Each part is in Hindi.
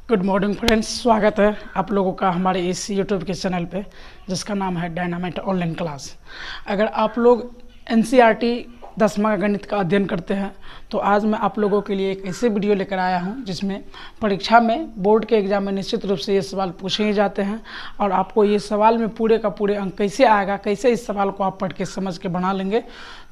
गुड मॉर्निंग फ्रेंड्स, स्वागत है आप लोगों का हमारे इस यूट्यूब के चैनल पे जिसका नाम है डायनामाइट ऑनलाइन क्लास। अगर आप लोग एनसीईआरटी 10वां का गणित का अध्ययन करते हैं तो आज मैं आप लोगों के लिए एक ऐसे वीडियो लेकर आया हूं जिसमें परीक्षा में बोर्ड के एग्जाम में निश्चित रूप से ये सवाल पूछे ही जाते हैं और आपको ये सवाल में पूरे का पूरे अंक कैसे आएगा, कैसे इस सवाल को आप पढ़ के समझ के बना लेंगे।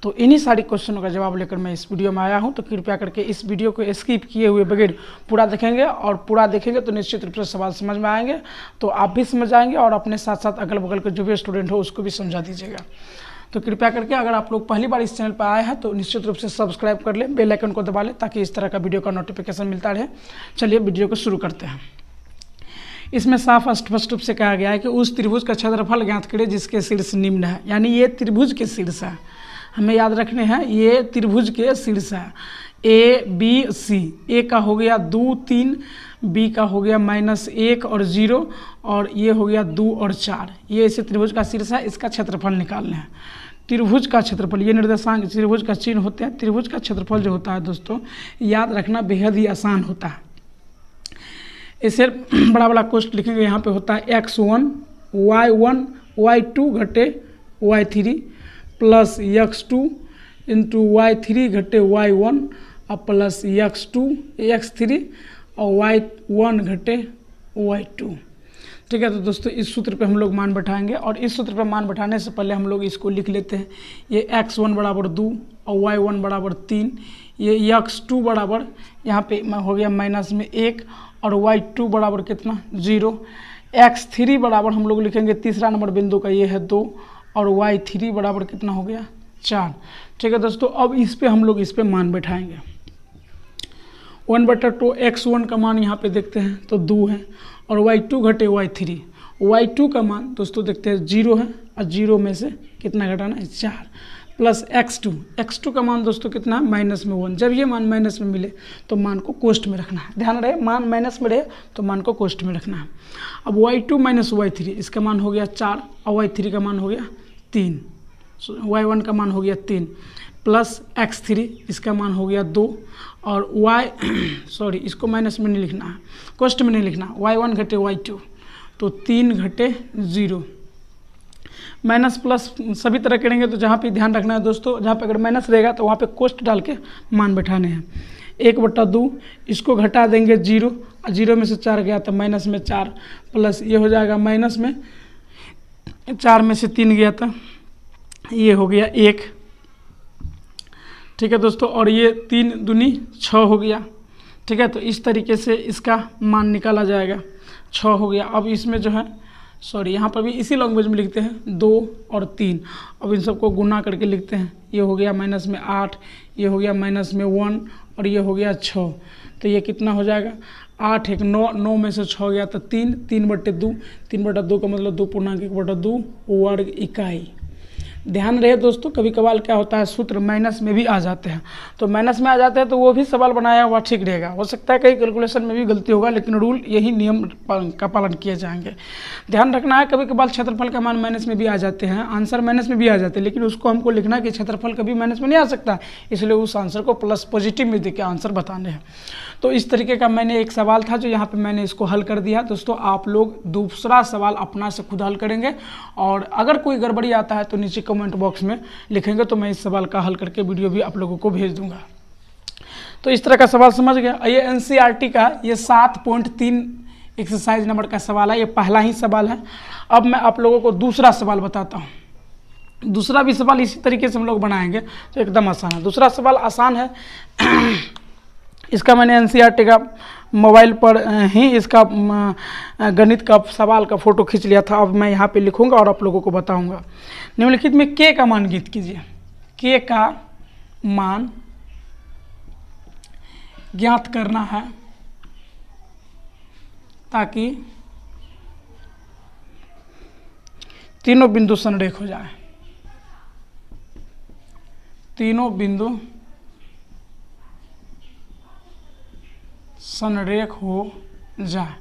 तो इन्हीं सारी क्वेश्चनों का जवाब लेकर मैं इस वीडियो में आया हूं। तो कृपया करके इस वीडियो को स्किप किए हुए बगैर पूरा देखेंगे और पूरा देखेंगे तो निश्चित रूप से सवाल समझ में आएंगे, तो आप भी समझ आएंगे और अपने साथ साथ अगल बगल के जो भी स्टूडेंट हो उसको भी समझा दीजिएगा। तो कृपया करके अगर आप लोग पहली बार इस चैनल पर आए हैं तो निश्चित रूप से सब्सक्राइब कर लें, बेल आइकन को दबा लें ताकि इस तरह का वीडियो का नोटिफिकेशन मिलता रहे। चलिए वीडियो को शुरू करते हैं। इसमें साफ स्पष्ट रूप से कहा गया है कि उस त्रिभुज का क्षेत्रफल ज्ञात करें जिसके शीर्ष निम्न है, यानी ये त्रिभुज के शीर्ष है, हमें याद रखने हैं ये त्रिभुज के शीर्ष है। ए बी सी, ए का हो गया 2 3, बी का हो गया -1 और 0 और ये हो गया 2 और 4। ये इसे त्रिभुज का शीर्ष है, इसका क्षेत्रफल निकालना है। त्रिभुज का क्षेत्रफल, ये निर्देशांक त्रिभुज का चिन्ह होते हैं। त्रिभुज का क्षेत्रफल जो होता है दोस्तों याद रखना बेहद ही आसान होता है। इसे बड़ा बड़ा कोष्ठ लिखेंगे, यहाँ पे होता है x1 y1 y2 घटे y3 plus x2 into y3 घटे y1 और प्लस x2 x3 और y1 घटे y2। ठीक है, तो दोस्तों इस सूत्र पे हम लोग मान बैठाएंगे और इस सूत्र पे मान बैठाने से पहले हम लोग इसको लिख लेते हैं। ये x1 बराबर 2 और y1 बराबर 3, ये x2 बराबर यहाँ पे हो गया -1 और y2 बराबर कितना 0, x3 बराबर हम लोग लिखेंगे तीसरा नंबर बिंदु का ये है 2 और y3 बराबर कितना हो गया 4। ठीक है दोस्तों, अब इस पे हम लोग इस पे मान बैठाएंगे। 1/2 x1 का मान यहाँ पे देखते हैं तो 2 है और y2 घटे y3, y2 का मान दोस्तों देखते हैं 0 है और 0 में से कितना घटाना है 4 प्लस x2 का मान दोस्तों कितना है -1। जब ये मान माइनस में मिले तो मान को कोष्ठ में रखना है, ध्यान रहे मान माइनस में रहे तो मान को कोष्ठ में रखना है। अब y2 माइनस y3, इसका मान हो गया 4 और y3 का मान हो गया 3, y1 का मान हो गया 3 प्लस x3, इसका मान हो गया 2 और इसको माइनस में नहीं लिखना है, कोष्ठ में नहीं लिखना, y1 घटे y2 तो 3 घटे 0। माइनस प्लस सभी तरह करेंगे तो जहाँ पे ध्यान रखना है दोस्तों, जहाँ पे अगर माइनस रहेगा तो वहाँ पे कोष्ठ डाल के मान बैठाने हैं। 1/2 इसको घटा देंगे 0 और 0 में से 4 गया तो माइनस में 4 प्लस ये हो जाएगा माइनस में 4 में से 3 गया था ये हो गया 1। ठीक है दोस्तों, और ये 3 दूनी 6 हो गया। ठीक है, तो इस तरीके से इसका मान निकाला जाएगा, 6 हो गया। अब इसमें जो है यहाँ पर भी इसी लैंग्वेज में लिखते हैं 2 और 3, अब इन सबको गुना करके लिखते हैं। ये हो गया माइनस में 8, ये हो गया माइनस में 1 और ये हो गया 6, तो ये कितना हो जाएगा 8 1 9, 9 में से 6 गया तो 3, 3/2, 3/2 का मतलब 2.1/2 वर्ग इकाई। ध्यान रहे दोस्तों, कभी कभार क्या होता है सूत्र माइनस में भी आ जाते हैं, तो माइनस में आ जाते हैं तो वो भी सवाल बनाया हुआ ठीक रहेगा। हो सकता है कई कैलकुलेशन में भी गलती होगा, लेकिन रूल यही नियम का पालन किए जाएंगे। ध्यान रखना है कभी कभार क्षेत्रफल का मान माइनस में भी आ जाते हैं, आंसर माइनस में भी आ जाते हैं, लेकिन उसको हमको लिखना है कि क्षेत्रफल कभी माइनस में नहीं आ सकता, इसलिए उस आंसर को प्लस पॉजिटिव में देकर आंसर बताने हैं। तो इस तरीके का मैंने एक सवाल था जो यहाँ पे मैंने इसको हल कर दिया। दोस्तों आप लोग दूसरा सवाल अपना से खुद हल करेंगे और अगर कोई गड़बड़ी आता है तो नीचे कमेंट बॉक्स में लिखेंगे तो मैं इस सवाल का हल करके वीडियो भी आप लोगों को भेज दूंगा। तो इस तरह का सवाल समझ गया। ये एनसीईआरटी का ये 7.3 एक्सरसाइज नंबर का सवाल है, ये पहला ही सवाल है। अब मैं आप लोगों को दूसरा सवाल बताता हूँ। दूसरा भी सवाल इसी तरीके से हम लोग बनाएंगे तो एकदम आसान है। दूसरा सवाल आसान है इसका मैंने एनसीईआरटी का मोबाइल पर ही इसका गणित का सवाल का फोटो खींच लिया था। अब मैं यहाँ पे लिखूंगा और आप लोगों को बताऊंगा। निम्नलिखित में k का मान ज्ञात कीजिए। k का मान ज्ञात करना है ताकि तीनों बिंदु संरेख हो जाए, तीनों बिंदु संरेख हो जाए।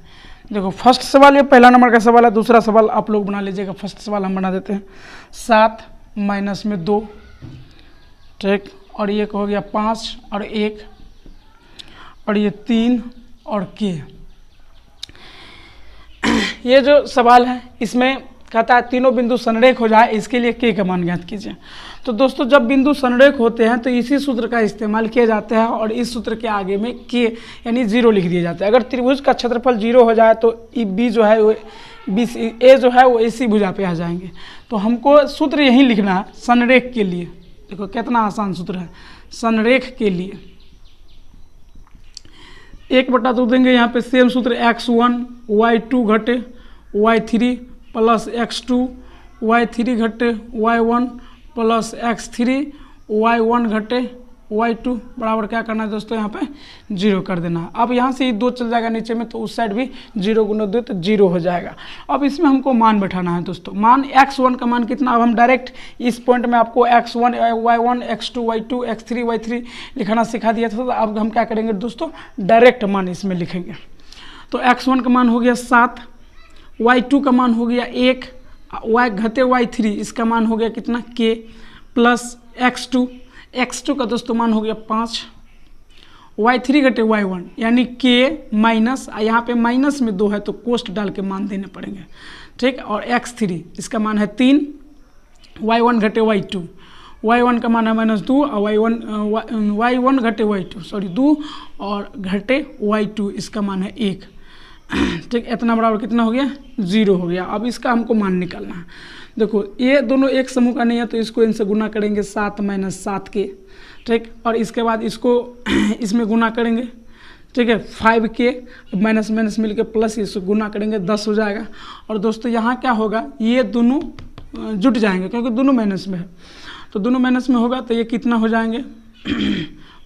देखो फर्स्ट सवाल ये पहला नंबर का सवाल है, दूसरा सवाल आप लोग बना लीजिएगा। फर्स्ट सवाल हम बना देते हैं 7 माइनस में 2, ठीक, और ये हो गया 5 और 1 और ये 3 और k। ये जो सवाल है इसमें कहता है तीनों बिंदु संरेख हो जाए, इसके लिए के का मान ज्ञात कीजिए। तो दोस्तों जब बिंदु संरेख होते हैं तो इसी सूत्र का इस्तेमाल किया जाता है और इस सूत्र के आगे में के यानी 0 लिख दिया जाता है। अगर त्रिभुज का क्षेत्रफल 0 हो जाए तो बी जो है वो ए जो है वो इसी भुजा पे आ जाएंगे। तो हमको सूत्र यही लिखना है संरेख के लिए। देखो कितना आसान सूत्र है। संरेख के लिए 1/2 देंगे, यहाँ पे सेम सूत्र x1 y2 घटे y3 प्लस x2 y3 घटे y1 प्लस x3 y1 घटे y2 बराबर क्या करना है दोस्तों, यहाँ पे 0 कर देना है। अब यहाँ से ये 2 चल जाएगा नीचे में तो उस साइड भी 0 गुना 2 तो 0 हो जाएगा। अब इसमें हमको मान बैठाना है दोस्तों। मान x1 का मान कितना, अब हम डायरेक्ट इस पॉइंट में आपको x1 y1 x2 y2 x3 y3 लिखना सिखा दिया था। तो अब हम क्या करेंगे दोस्तों, डायरेक्ट मान इसमें लिखेंगे। तो x1 का मान हो गया 7, y2 का मान हो गया 1, y घटे y3 इसका मान हो गया कितना k प्लस x2 का दोस्तों मान हो गया 5, y3 घटे y1 यानी k माइनस, यहाँ पे माइनस में 2 है तो कोष्ट डाल के मान देने पड़ेंगे, ठीक। और x3 इसका मान है 3, y1 घटे y1 का मान है -2 और y1 घटे y2 2 और घटे y2 इसका मान है 1, ठीक। इतना बराबर कितना हो गया, 0 हो गया। अब इसका हमको मान निकालना है। देखो ये दोनों एक समूह का नहीं है तो इसको इनसे गुना करेंगे 7 - 7 के, ठीक। और इसके बाद इसको इसमें गुना करेंगे, ठीक है। 5 के माइनस माइनस मिल के प्लस इसको गुना करेंगे 10 हो जाएगा। और दोस्तों यहाँ क्या होगा, ये दोनों जुट जाएंगे क्योंकि दोनों माइनस में है। तो दोनों माइनस में होगा तो ये कितना हो जाएंगे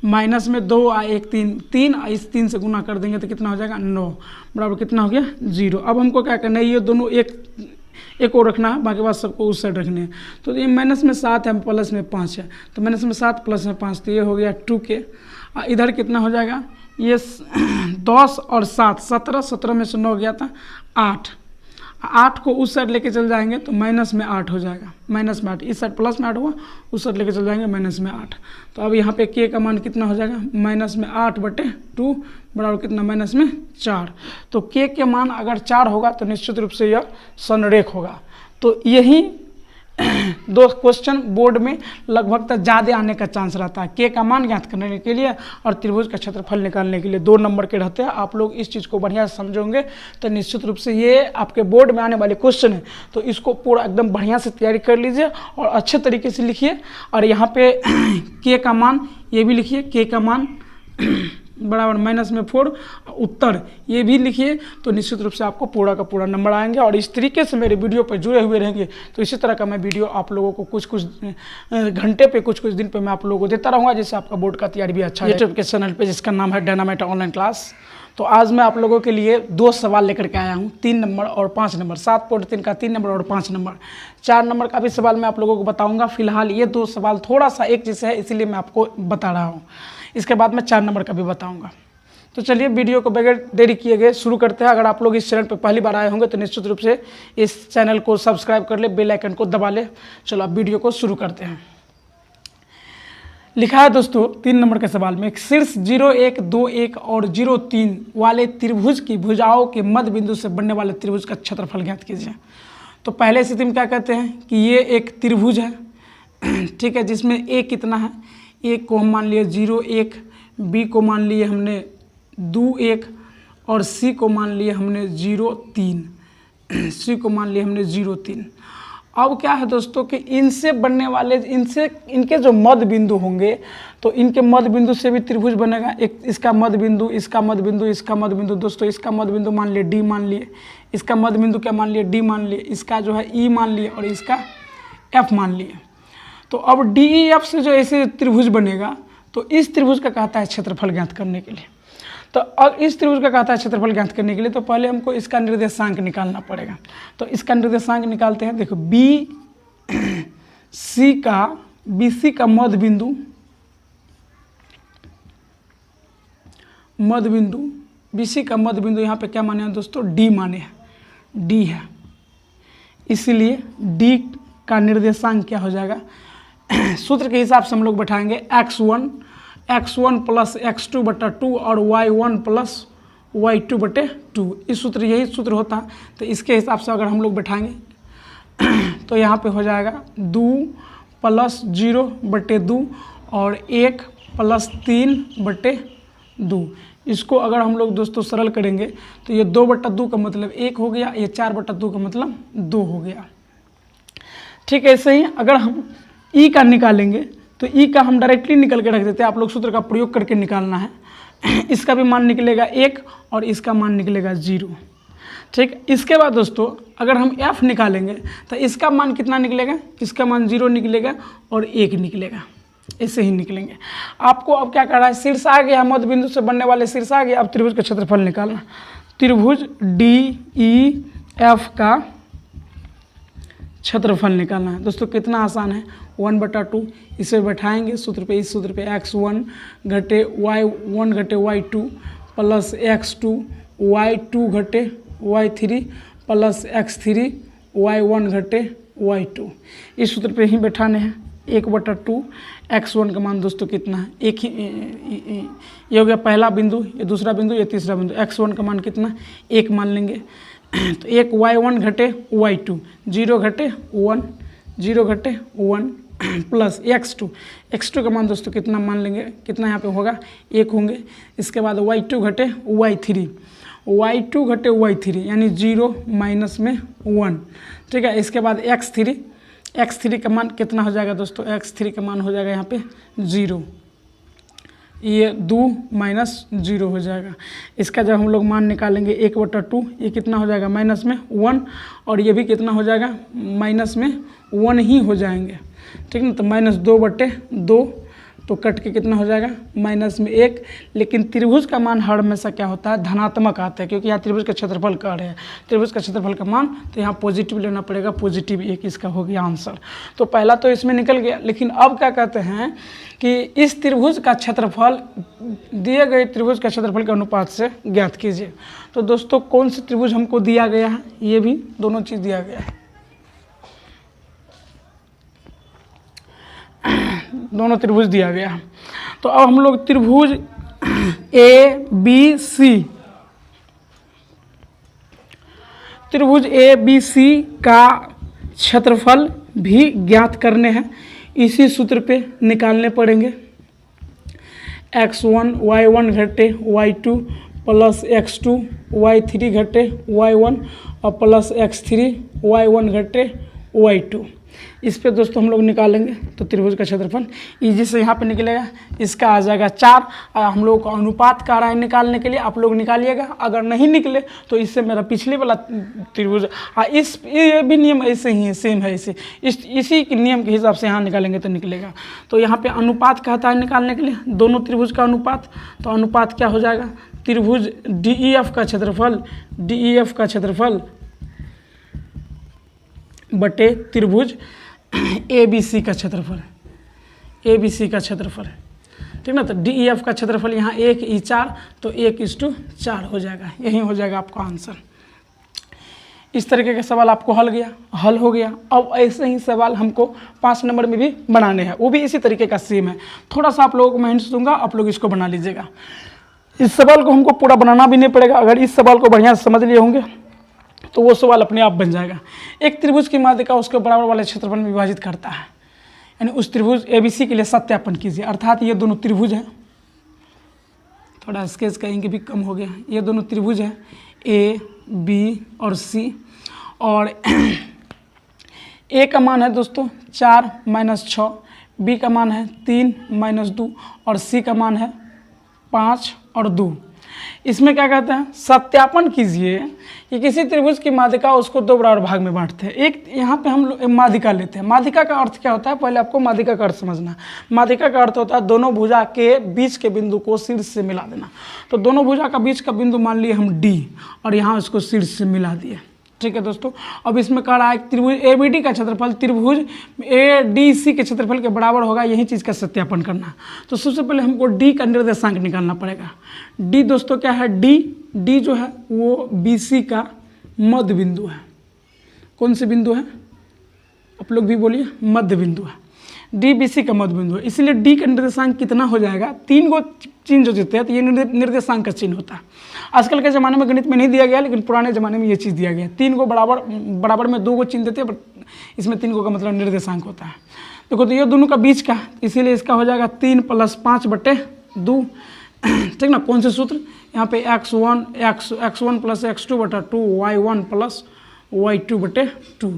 माइनस में 2 और 1 3 इस 3 से गुना कर देंगे तो कितना हो जाएगा 9 बराबर कितना हो गया 0। अब हमको क्या करना है, ये दोनों एक और रखना है, बाकी बात सबको उस साइड रखने हैं। तो ये माइनस में 7 है प्लस में 5 है, तो माइनस में 7 प्लस में 5 तो ये हो गया 2k। इधर कितना हो जाएगा, ये 10 और 7 17 में से 9 गया था 8 को उस साइड लेके चल जाएंगे तो माइनस में 8 हो जाएगा, माइनस में 8, इस साइड प्लस में 8 हुआ उस साइड लेके चल जाएंगे माइनस में 8। तो अब यहाँ पे k का मान कितना हो जाएगा, माइनस में 8/2 बराबर कितना माइनस में 4। तो k के मान अगर 4 होगा तो निश्चित रूप से यह संरेख होगा। तो यही 2 क्वेश्चन बोर्ड में लगभग तक ज़्यादा आने का चांस रहता है, के का मान ज्ञात करने के लिए और त्रिभुज का क्षेत्रफल निकालने के लिए 2 नंबर के रहते हैं। आप लोग इस चीज़ को बढ़िया से समझोगे तो निश्चित रूप से ये आपके बोर्ड में आने वाले क्वेश्चन है, तो इसको पूरा एकदम बढ़िया से तैयारी कर लीजिए और अच्छे तरीके से लिखिए। और यहाँ पे के का मान ये भी लिखिए, के का मान बराबर माइनस में 4 उत्तर ये भी लिखिए, तो निश्चित रूप से आपको पूरा का पूरा नंबर आएंगे। और इस तरीके से मेरे वीडियो पर जुड़े हुए रहेंगे तो इसी तरह का मैं वीडियो आप लोगों को कुछ घंटे पे कुछ दिन पे मैं आप लोगों को देता रहूँगा, जिससे आपका बोर्ड का तैयारी भी अच्छा है यूट्यूब के चैनल पे जिसका नाम है डायनामाइट ऑनलाइन क्लास। तो आज मैं आप लोगों के लिए 2 सवाल लेकर के आया हूँ, 3 नंबर और 5 नंबर, 7.3 का 3 नंबर और 5 नंबर, 4 नंबर का भी सवाल मैं आप लोगों को बताऊँगा। फिलहाल ये 2 सवाल थोड़ा सा एक जैसे है इसीलिए मैं आपको बता रहा हूँ, इसके बाद मैं 4 नंबर का भी बताऊँगा। तो चलिए वीडियो को बगैर देरी किए गए शुरू करते हैं। अगर आप लोग इस चैनल पर पहली बार आए होंगे तो निश्चित रूप से इस चैनल को सब्सक्राइब कर ले, बेल आइकन को दबा ले। चलो अब वीडियो को शुरू करते हैं। लिखा है दोस्तों 3 नंबर के सवाल में, एक शीर्ष 0 1 2 1 और 0 3 वाले त्रिभुज की भुजाओं के मध्य बिंदु से बनने वाले त्रिभुज का क्षेत्रफल ज्ञात कीजिए। तो पहले स्थिति में क्या कहते हैं कि ये एक त्रिभुज है, ठीक है, जिसमें ए कितना है, ए को हम मान लिए 0 1, बी को मान लिए हमने 2 1 और सी को मान लिए हमने 0 3, सी को मान लिए हमने 0 3। अब क्या है दोस्तों कि इनसे बनने वाले इनके जो मध्य बिंदु होंगे तो इनके मध्य बिंदु से भी त्रिभुज बनेगा। एक इसका मध्य बिंदु, इसका मध्य बिंदु, इसका मध्य बिंदु। दोस्तों इसका मध्य बिंदु मान लिए डी मान लिए, इसका मध्य बिंदु क्या मान लिए डी मान लिए, इसका जो है ई मान लिए और इसका एफ मान लिए। तो अब डी ई एफ से जो ऐसे त्रिभुज बनेगा तो इस त्रिभुज का कहता है क्षेत्रफल ज्ञात करने के लिए। तो अब इस त्रिभुज का कहता है क्षेत्रफल ज्ञात करने के लिए तो पहले हमको इसका निर्देशांक निकालना पड़ेगा। तो इसका निर्देशांक निकालते हैं। देखो बी सी का मध्य बिंदु बी सी का मध्य बिंदु यहाँ पे क्या माने हैं दोस्तों, डी माने हैं, डी है, इसलिए डी का निर्देशांक क्या हो जाएगा, सूत्र के हिसाब से हम लोग बैठाएंगे x1 + x2/2 और y1 + y2/2। इस सूत्र यही सूत्र होता है। तो इसके हिसाब से अगर हम लोग बैठाएंगे तो यहाँ पे हो जाएगा 2 + 0/2 और 1 + 3/2। इसको अगर हम लोग दोस्तों सरल करेंगे तो ये 2/2 का मतलब 1 हो गया, ये 4/2 का मतलब 2 हो गया। ठीक है, ऐसे ही अगर हम ई का निकालेंगे तो ई का हम डायरेक्टली निकल के रख देते हैं, आप लोग सूत्र का प्रयोग करके निकालना है। इसका भी मान निकलेगा 1 और इसका मान निकलेगा 0। ठीक, इसके बाद दोस्तों अगर हम f निकालेंगे तो इसका मान कितना निकलेगा, इसका मान 0 निकलेगा और 1 निकलेगा, ऐसे ही निकलेंगे। आपको अब क्या करना है, शीर्ष आ गया, मध्य बिंदु से बनने वाले शीर्ष आ गया, अब त्रिभुज का क्षेत्रफल निकालना। त्रिभुज DEF का क्षेत्रफल निकालना है। दोस्तों कितना आसान है, 1/2 इसे बैठाएंगे सूत्र पे, इस सूत्र पे x1 घटे y1 घटे y2 प्लस x2 y2 घटे y3 प्लस x3 y1 घटे y2, इस सूत्र पे ही बैठाने हैं। 1/2 x1 का मान दोस्तों कितना है, एक ही ये हो गया पहला बिंदु, ये दूसरा बिंदु, ये तीसरा बिंदु। x1 का मान कितना, 1 मान लेंगे। तो 1 y1 घटे y2, 0 घटे 1, 0 घटे 1 प्लस x2 का मान दोस्तों कितना मान लेंगे, कितना यहाँ पे होगा, 1 होंगे। इसके बाद y2 घटे y2 घटे y3 यानी 0 माइनस में 1। ठीक है, इसके बाद x3 का मान कितना हो जाएगा दोस्तों, x3 का मान हो जाएगा यहाँ पे 0, ये 2 माइनस 0 हो जाएगा। इसका जब हम लोग मान निकालेंगे 1/2, ये कितना हो जाएगा माइनस में 1 और ये भी कितना हो जाएगा माइनस में 1 ही हो जाएंगे। ठीक ना, तो -2/2 तो कट के कितना हो जाएगा माइनस में 1। लेकिन त्रिभुज का मान हर हमेशा क्या होता है, धनात्मक आता है, क्योंकि यहाँ त्रिभुज का क्षेत्रफल कह रहे हैं। त्रिभुज का क्षेत्रफल का मान तो यहाँ पॉजिटिव लेना पड़ेगा, पॉजिटिव 1 इसका हो गया आंसर। तो पहला तो इसमें निकल गया। लेकिन अब क्या कहते हैं कि इस त्रिभुज का क्षेत्रफल दिए गए त्रिभुज का क्षेत्रफल के अनुपात से ज्ञात कीजिए। तो दोस्तों कौन सा त्रिभुज हमको दिया गया है, ये भी दोनों चीज़ दिया गया है, दोनों त्रिभुज दिया गया। तो अब हम लोग त्रिभुज ABC का क्षेत्रफल भी ज्ञात करने हैं, इसी सूत्र पे निकालने पड़ेंगे। x1 y1 घटे y2 प्लस x2 y3 घटे y1 और प्लस x3 y1 घटे y2। इस पे दोस्तों हम लोग निकालेंगे तो त्रिभुज का क्षेत्रफल इजी से यहाँ पे निकलेगा। इसका आ जाएगा 4। हम लोग को अनुपात कह रहा है निकालने के लिए, आप लोग निकालिएगा। अगर नहीं निकले तो इससे मेरा पिछले वाला त्रिभुज ये भी नियम ऐसे ही है, सेम है ऐसे, इसी के नियम के हिसाब से यहाँ निकालेंगे तो निकलेगा। तो यहाँ पे अनुपात कहता है निकालने के लिए दोनों त्रिभुज का अनुपात। तो अनुपात क्या हो जाएगा, त्रिभुज DEF का क्षेत्रफल बटे त्रिभुज ABC का क्षेत्रफल, ABC का क्षेत्रफल। ठीक ना, तो DEF का क्षेत्रफल यहाँ 1/4 तो 1:4 हो जाएगा, यही हो जाएगा आपका आंसर। इस तरीके के सवाल आपको हल हो गया। अब ऐसे ही सवाल हमको 5 नंबर में भी बनाने हैं, वो भी इसी तरीके का सेम है। थोड़ा सा आप लोगों को मैं हिंट दूंगा, आप लोग इसको बना लीजिएगा। इस सवाल को हमको पूरा बनाना भी नहीं पड़ेगा, अगर इस सवाल को बढ़िया से समझ लिए होंगे तो वो सवाल अपने आप बन जाएगा। एक त्रिभुज की माध्यिका उसके बराबर वाले क्षेत्रफल में विभाजित करता है, यानी उस त्रिभुज ABC के लिए सत्यापन कीजिए। अर्थात ये दोनों त्रिभुज हैं, थोड़ा स्केच करेंगे भी कम हो गया, ये दोनों त्रिभुज हैं A, B और C। और A का मान है दोस्तों 4 - 6, B का मान है 3 - 2 और C का मान है 5 और 2। इसमें क्या कहते हैं, सत्यापन कीजिए कि किसी त्रिभुज की माध्यिका उसको 2 बराबर भाग में बांटते हैं। एक यहाँ पे हम लोग माध्यिका लेते हैं। माध्यिका का अर्थ क्या होता है, पहले आपको माध्यिका का अर्थ समझना है। माध्यिका का अर्थ होता है दोनों भुजा के बीच के बिंदु को शीर्ष से मिला देना। तो दोनों भुजा का बीच का बिंदु मान लिए हम D और यहाँ उसको शीर्ष से मिला दिए। ठीक है दोस्तों, अब इसमें कह रहा है त्रिभुज ABD का क्षेत्रफल त्रिभुज ADC के क्षेत्रफल के बराबर होगा, यही चीज़ का सत्यापन करना। तो सबसे पहले हमको D का निर्देशांक निकालना पड़ेगा। D दोस्तों क्या है, D जो है वो BC का मध्य बिंदु है। कौन से बिंदु है, आप लोग भी बोलिए, मध्य बिंदु है। डी बी सी का मध्य बिंदु है, इसलिए डी का निर्देशांक कितना हो जाएगा, 3 को चिन्ह जो देते हैं तो ये निर्देशांक का चिन्ह होता है। आजकल के ज़माने में गणित में नहीं दिया गया, लेकिन पुराने ज़माने में ये चीज़ दिया गया। 3 को बराबर में 2 को चिन्ह देते हैं, इसमें 3 को का मतलब निर्देशांक होता है। देखो तो ये दोनों का बीच का, इसीलिए इसका हो जाएगा 3 + 5/2। ठीक ना, कौन से सूत्र, यहाँ पे x1 + x2/2 y1 + y2/2।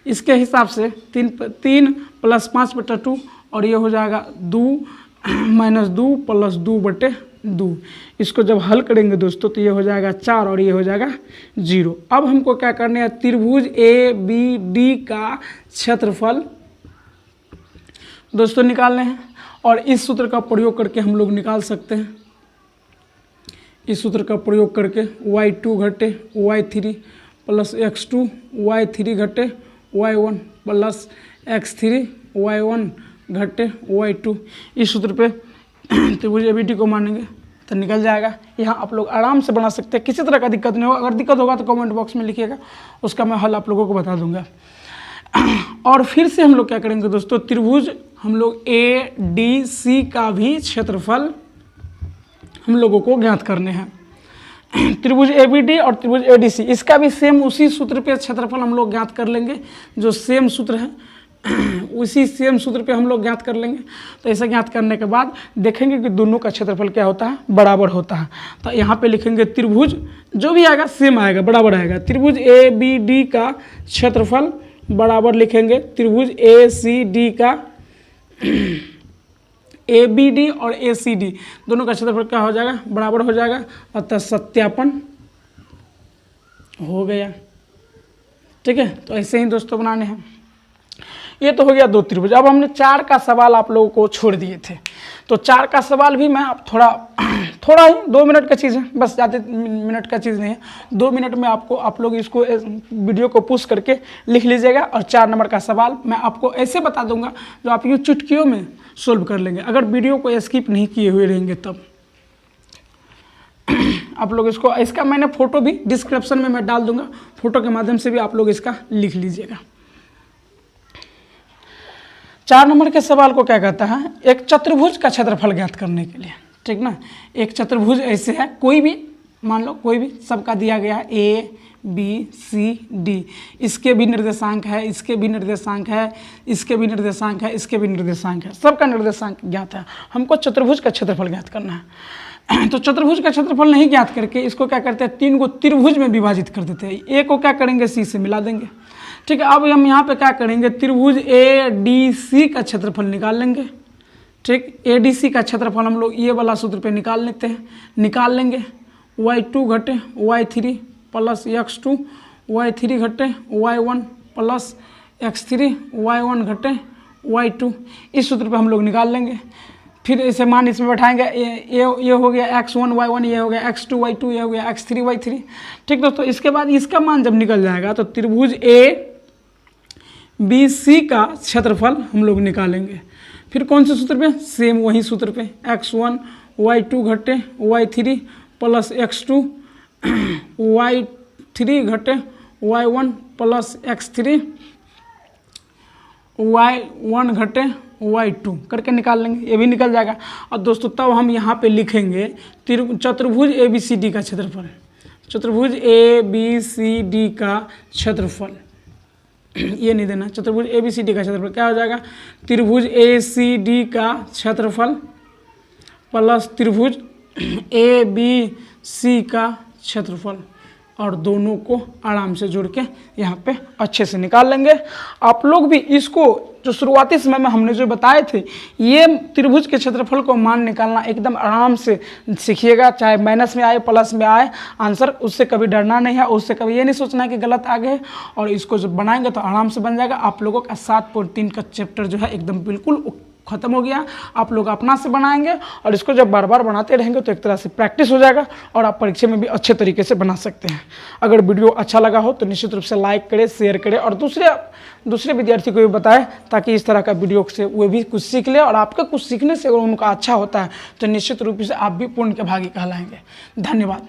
इसके हिसाब से 3 + 5/2 और ये हो जाएगा 2 - 2 + 2/2। इसको जब हल करेंगे दोस्तों तो ये हो जाएगा 4 और ये हो जाएगा 0। अब हमको क्या करना है, त्रिभुज ABD का क्षेत्रफल दोस्तों निकालने हैं, और इस सूत्र का प्रयोग करके हम लोग निकाल सकते हैं। इस सूत्र का प्रयोग करके y2 - y3 + x2 y3 - y1 + x3 y1 - y2, इस सूत्र पे त्रिभुज ABD को मानेंगे तो निकल जाएगा। यहाँ आप लोग आराम से बना सकते हैं, किसी तरह का दिक्कत नहीं होगा। अगर दिक्कत होगा तो कमेंट बॉक्स में लिखिएगा, उसका मैं हल आप लोगों को बता दूंगा। और फिर से हम लोग क्या करेंगे दोस्तों, त्रिभुज हम लोग ADC का भी क्षेत्रफल हम लोगों को ज्ञात करने हैं। त्रिभुज ABD और त्रिभुज ADC, इसका भी सेम उसी सूत्र पे क्षेत्रफल हम लोग ज्ञात कर लेंगे, जो सेम सूत्र है उसी सेम सूत्र पे हम लोग ज्ञात कर लेंगे। तो ऐसा ज्ञात करने के बाद देखेंगे कि दोनों का क्षेत्रफल क्या होता है, बराबर होता है। तो यहाँ पे लिखेंगे त्रिभुज, जो भी आएगा सेम आएगा, बराबर आएगा। त्रिभुज ABD का क्षेत्रफल बराबर लिखेंगे त्रिभुज ACD का, ABD और ACD दोनों का क्षेत्रफल क्या हो जाएगा, बराबर हो जाएगा। अतः सत्यापन हो गया। ठीक है, तो ऐसे ही दोस्तों बनाने हैं। ये तो हो गया 2 त्रिभुज। अब हमने 4 का सवाल आप लोगों को छोड़ दिए थे, तो 4 का सवाल भी मैं अब थोड़ा ही 2 मिनट का चीज़ है, बस ज़्यादा मिनट का चीज़ नहीं है। 2 मिनट में आप लोग इसको वीडियो को पुश करके लिख लीजिएगा, और 4 नंबर का सवाल मैं आपको ऐसे बता दूंगा जो आप यूँ चुटकियों में सोल्व कर लेंगे, अगर वीडियो को स्किप नहीं किए हुए रहेंगे तब। आप लोग इसका मैंने फ़ोटो भी डिस्क्रिप्शन में मैं डाल दूंगा, फोटो के माध्यम से भी आप लोग इसका लिख लीजिएगा। 4 नंबर के सवाल को क्या कहता है, एक चतुर्भुज का क्षेत्रफल ज्ञात करने के लिए। ठीक ना, एक चतुर्भुज ऐसे है, कोई भी मान लो, कोई भी, सबका दिया गया है A B C D, इसके भी निर्देशांक है, इसके भी निर्देशांक है, इसके भी निर्देशांक है, इसके भी निर्देशांक है, सबका निर्देशांक ज्ञात है। हमको चतुर्भुज का क्षेत्रफल ज्ञात करना है। तो चतुर्भुज का क्षेत्रफल नहीं ज्ञात करके इसको क्या करते हैं, 3 को त्रिभुज में विभाजित कर देते हैं। A को क्या करेंगे, C से मिला देंगे। ठीक है, अब हम यहाँ पे क्या करेंगे, त्रिभुज ADC का क्षेत्रफल निकाल लेंगे। ठीक, ADC का क्षेत्रफल हम लोग ये वाला सूत्र पे निकाल लेंगे। y2 - y3 + x2 y3 - y1 + x3 y1 - y2, इस सूत्र पे हम लोग निकाल लेंगे। फिर ऐसे मान इसमें बैठाएंगे, ये हो गया x1 y1, ये हो गया x2 y2, ये हो गया x3 y3। ठीक दोस्तों, इसके बाद इसका मान जब निकल जाएगा तो त्रिभुज ABC का क्षेत्रफल हम लोग निकालेंगे। फिर कौन से सूत्र पे, सेम वही सूत्र पे, x1 y2 - y3 + x2 y3 - y1 + x3 y1 - y2 करके निकाल लेंगे, ये भी निकल जाएगा। और दोस्तों तब हम यहाँ पे लिखेंगे चतुर्भुज ABCD का क्षेत्रफल, चतुर्भुज ABCD का क्षेत्रफल, ये नहीं देना, चतुर्भुज ABCD का क्षेत्रफल क्या हो जाएगा, त्रिभुज ACD का क्षेत्रफल प्लस त्रिभुज ABC का क्षेत्रफल, और दोनों को आराम से जोड़ के यहाँ पे अच्छे से निकाल लेंगे। आप लोग भी इसको जो शुरुआती समय में हमने जो बताए थे, ये त्रिभुज के क्षेत्रफल को मान निकालना एकदम आराम से सीखिएगा, चाहे माइनस में आए प्लस में आए आंसर, उससे कभी डरना नहीं है, उससे कभी ये नहीं सोचना है कि गलत आ गए। और इसको जब बनाएंगे तो आराम से बन जाएगा। आप लोगों का 7.3 का चैप्टर जो है एकदम बिल्कुल खत्म हो गया। आप लोग अपना से बनाएंगे और इसको जब बार बार बनाते रहेंगे तो एक तरह से प्रैक्टिस हो जाएगा और आप परीक्षा में भी अच्छे तरीके से बना सकते हैं। अगर वीडियो अच्छा लगा हो तो निश्चित रूप से लाइक करें, शेयर करें और दूसरे विद्यार्थी को भी बताएं, ताकि इस तरह का वीडियो से वो भी कुछ सीख ले। और आपका कुछ सीखने से अगर उनका अच्छा होता है तो निश्चित रूप से आप भी पुण्य के भागी कहलाएंगे। धन्यवाद।